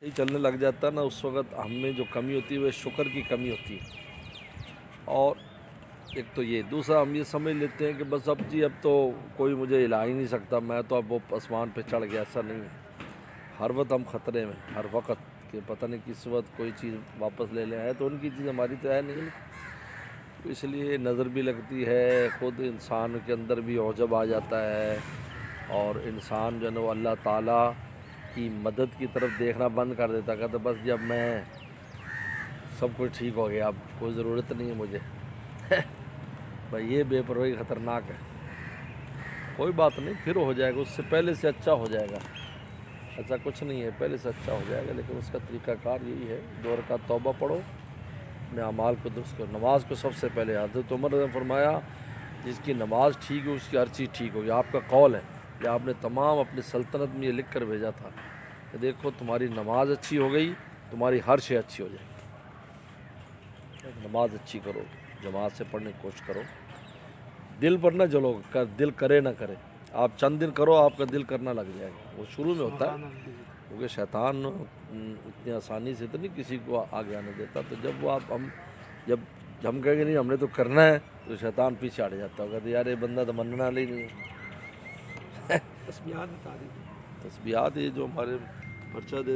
ही चलने लग जाता है ना, उस वक़्त हम में जो कमी होती है वो शुक्र की कमी होती है। और एक तो ये, दूसरा हम ये समझ लेते हैं कि बस अब जी अब तो कोई मुझे हिला ही नहीं सकता, मैं तो अब वो आसमान पे चढ़ गया। ऐसा नहीं है, हर वक्त हम ख़तरे में, हर वक्त कि पता नहीं किस वक्त कोई चीज़ वापस ले ले आए, तो उनकी चीज़ हमारी तो है नहीं। तो इसलिए नज़र भी लगती है, ख़ुद इंसान के अंदर भी औजब आ जाता है, और इंसान जो है ना वो अल्लाह ताला की मदद की तरफ देखना बंद कर देता। कहता बस जब मैं सब कुछ ठीक हो गया, अब कोई ज़रूरत नहीं है मुझे। भाई ये बेपरवाही ख़तरनाक है। कोई बात नहीं, फिर हो जाएगा, उससे पहले से अच्छा हो जाएगा। ऐसा कुछ नहीं है, पहले से अच्छा हो जाएगा, लेकिन उसका तरीक़ाकार यही है, 2 रकात तौबा पढ़ो, अपने अमाल को दुरुस्त करो। नमाज को सबसे पहले, हज़रत उमर ने फरमाया जिसकी नमाज ठीक है उसकी हर चीज़ ठीक होगी। आपका कौल है कि आपने तमाम अपनी सल्तनत में ये लिख कर भेजा था कि देखो तुम्हारी नमाज अच्छी हो गई, तुम्हारी हर शे अच्छी हो जाएगी। नमाज अच्छी करो, जमात से पढ़ने की कोशिश करो, दिल पर ना जलो, दिल करे ना करे, आप चंद दिन करो आपका दिल करना लग जाएगा। वो शुरू में होता है, क्योंकि शैतान इतनी आसानी से तो नहीं किसी को आगे आने देता। तो जब वो जब हम कहेंगे नहीं हमने तो करना है, तो शैतान पीछे हट जाता होगा, तो यार ये बंदा तो मनने वाला ही नहीं है। तस्बीहात ये जो हमारे पर्चा दे